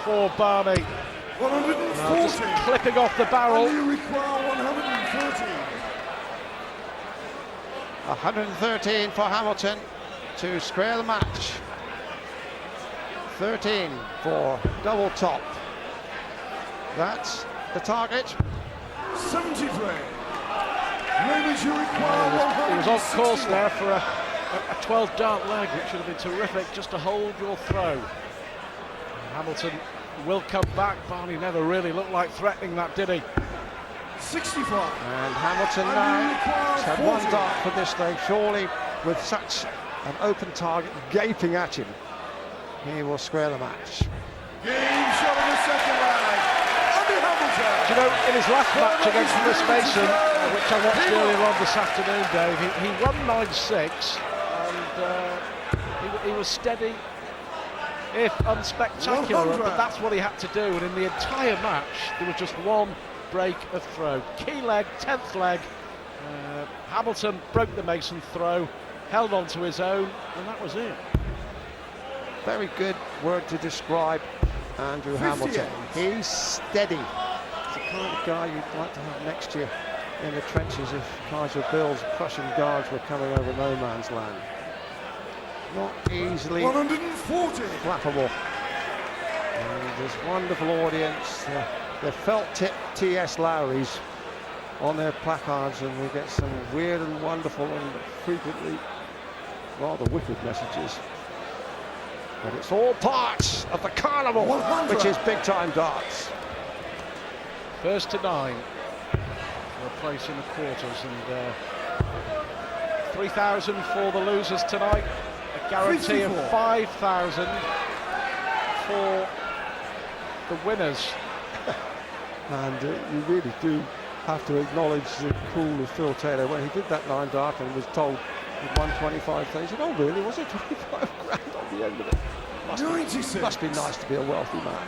for Barney. 140. Just clipping off the barrel. And you require 130. 113 for Hamilton to square the match. 13 for double top. That's the target. 73. Ladies, you require 160. He was on course there for a 12 dart leg, which would have been terrific just to hold your throw. Hamilton will come back. Barney never really looked like threatening that, did he? 65. And Hamilton now has had one dart for this leg. Surely, with such an open target gaping at him, he will square the match. Game shot of the second leg. Andy Hamilton. Do you know, in his last match against Chris Mason, which I watched earlier on this afternoon, Dave, he won 9-6, and he was steady, if unspectacular, but that's what he had to do. And in the entire match, there was just one break of throw. Key leg, 10th leg. Hamilton broke the Mason throw, held on to his own, and that was it. Very good word to describe Andrew Hamilton. He's steady. He's the kind of guy you'd like to have next to you in the trenches if Kaiser Bill's Prussian guards were coming over no man's land. Not easily 140. flappable. And this wonderful audience, the felt tip T.S. Lowry's on their placards, and we get some weird and wonderful and frequently rather wicked messages. But it's all part of the carnival, 100. which is big time darts. First to 9 for a place in the quarters, and 3,000 for the losers tonight. A guarantee of 5,000 for the winners. And you really do have to acknowledge the cool of Phil Taylor when he did that 9 dart and was told he won 25,000. He said, "Oh really, was it 25 grand on the end of it?" Must be nice to be a wealthy man.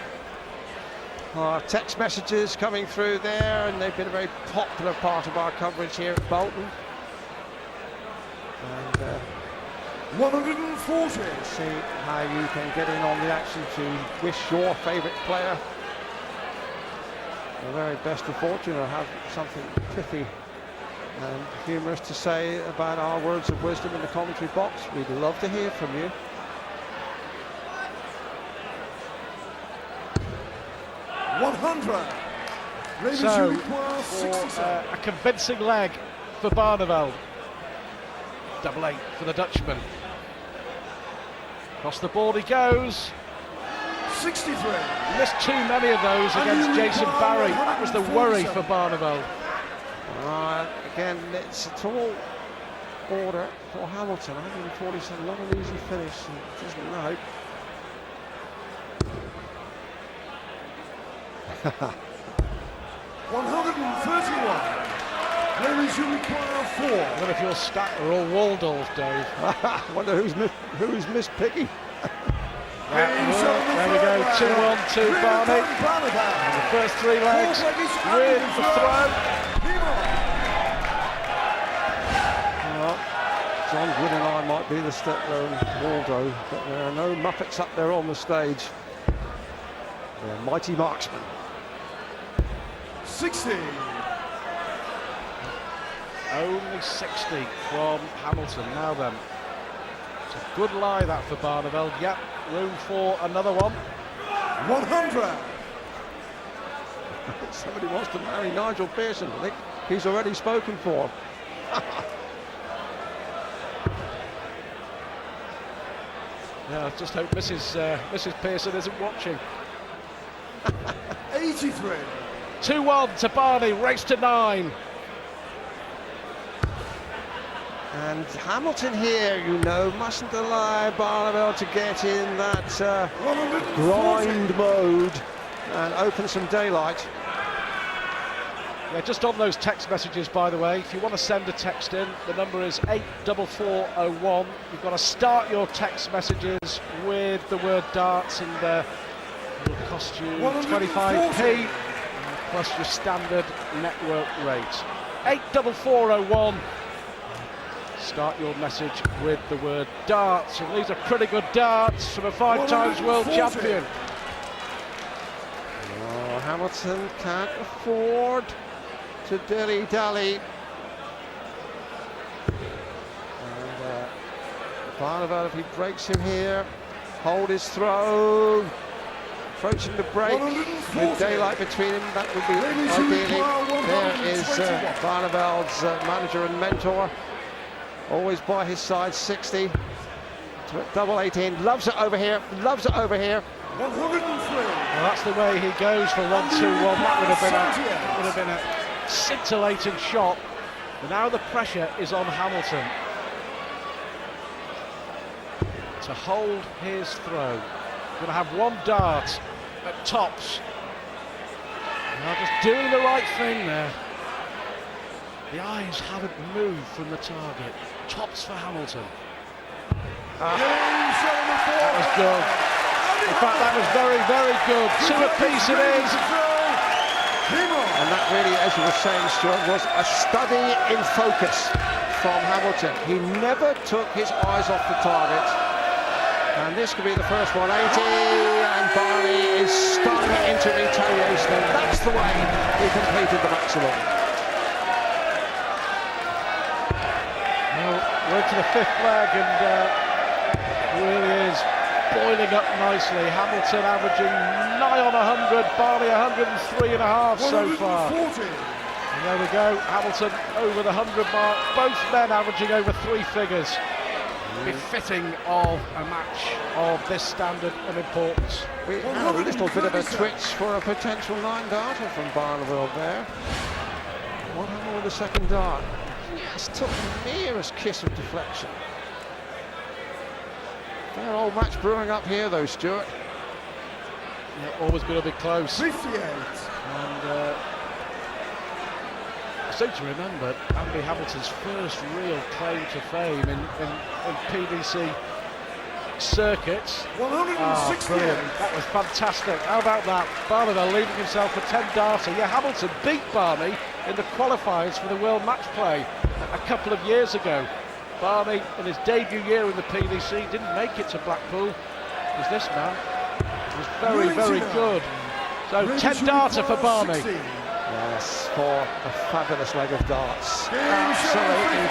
Our text messages coming through there, and they've been a very popular part of our coverage here at Bolton. And 140. see how you can get in on the action to wish your favourite player the very best of fortune, or have something pithy and humorous to say about our words of wisdom in the commentary box. We'd love to hear from you. So, for a convincing leg for Barneveld. 8-8 for the Dutchman. Across the board he goes. 63. He missed too many of those against Jason Barry. That was the worry for Barneveld. Again, it's a tall order for Hamilton. 147, not an easy finish. It doesn't know. 131. Ladies, you require 4. I wonder if your stat are all Waldorf, Dave. I wonder who's missed Piggy. There we go, 2-1 to Barney. And the first 3 legs with the throw. Well, John's winning eye might be the Stetler and Waldo, but there are no Muppets up there on the stage. They're mighty marksmen. 60. Only 60 from Hamilton. Now then, it's a good lie that for Barneveld. Yep, room for another one. 100. Somebody wants to marry Nigel Pearson. I think he's already spoken for. Yeah, I just hope Mrs. Pearson isn't watching. 83. 2-1 to Barney, race to 9. And Hamilton here, you know, mustn't allow Barneveld to get in that grind mode and open some daylight. Yeah, just on those text messages, by the way, if you want to send a text in, the number is 84401. You've got to start your text messages with the word darts, and it will cost you 25p plus your standard network rate. 84401. Start your message with the word darts, and these are pretty good darts from a 5 times world champion. Hamilton can't afford to dilly-dally. And Barneveld, if he breaks him here, hold his throw. Approaching the break with daylight between him, that would be ideally. There is Barneveld's manager and mentor, always by his side. 60, double 18, loves it over here, loves it over here. 103. Well, that's the way he goes for 1-2-1. That would have been a scintillating shot. But now the pressure is on Hamilton to hold his throw. Going to have one dart at tops. Now just doing the right thing there. The eyes haven't moved from the target. Tops for Hamilton. That was good. In fact, that was very, very good. Two apiece it is. And that really, as you were saying, Stuart, was a study in focus from Hamilton. He never took his eyes off the target. And this could be the first 180, and Barney is stung into retaliation, and that's the way he completed the maximum. Well, we're to the fifth leg, and really is boiling up nicely. Hamilton averaging nigh on 100, Barney 103.5 so far. And there we go, Hamilton over the 100 mark, both men averaging over 3 figures. Befitting of a match of this standard and importance. We had a little bit of a twitch for a potential 9-darter from Barneveld there. What happened with the second dart? Yes, took the merest kiss of deflection. Fair old match brewing up here though, Stuart. Yeah, always going to be close. 58. And I seem to remember Andy Hamilton's first real claim to fame in PDC circuits. 160. Brilliant. That was fantastic. How about that? Barneveld leaving himself a 10-darter. Yeah, Hamilton beat Barney in the qualifiers for the World Match Play a couple of years ago. Barney, in his debut year in the PDC, didn't make it to Blackpool, because this man was very, very good. So 10-darter for Barney. Yes, for a fabulous leg of darts. Absolutely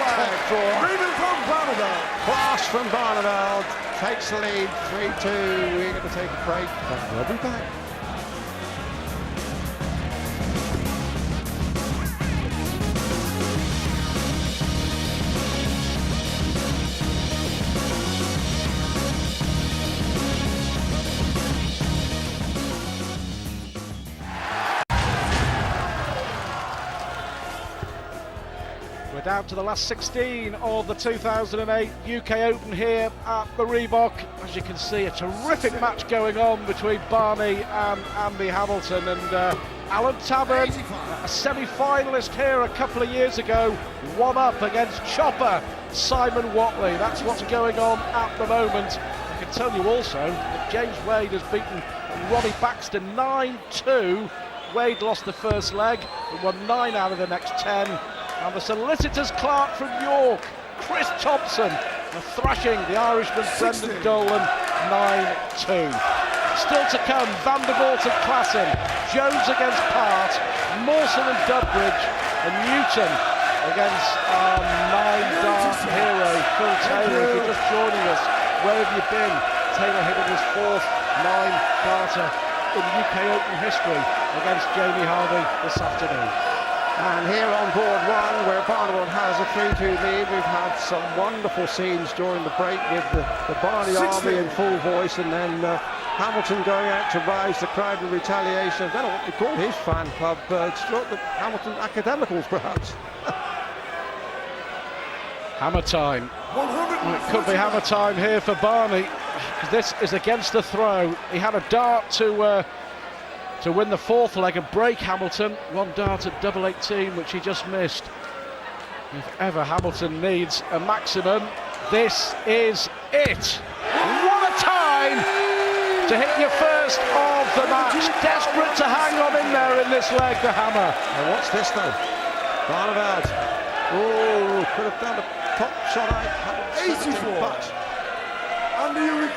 class from Barneveld. Takes the lead, 3-2. We're going to take a break, but we'll be back. We're down to the last 16 of the 2008 UK Open here at the Reebok. As you can see, a terrific match going on between Barney and Andy Hamilton, and Alan Tavern, a semi-finalist here a couple of years ago, one up against Chopper Simon Watley. That's what's going on at the moment. I can tell you also that James Wade has beaten Ronnie Baxter 9-2. Wade lost the first leg and won 9 out of the next 10. And the solicitors clerk from York, Chris Thompson, thrashing the Irishman Brendan Dolan 9-2. Still to come, Vanderbilt and Klassen, Jones against Part, Mawson and Dudbridge, and Newton against our 9-dart hero, Phil Taylor. If you're just joining us, where have you been? Taylor hitting his 4th 9-darter in UK Open history against Jamie Harvey this afternoon. And here on board one, where Barneveld has a 3-2 lead, we've had some wonderful scenes during the break with the Barney Army in full voice, and then Hamilton going out to rouse the crowd in retaliation. I don't know what they call his fan club, Stuart, the Hamilton Academicals perhaps. Hammer time. Well, it could be hammer time here for Barney, because this is against the throw. He had a dart to win the 4th leg and break Hamilton. One dart at double 18, which he just missed. If ever Hamilton needs a maximum, this is it. What a time to hit your first of the match. Desperate to hang on in there in this leg, the hammer. And what's this though? Barneveld. Oh, could have done a top shot out. 84. But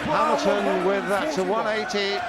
Hamilton with that to 180.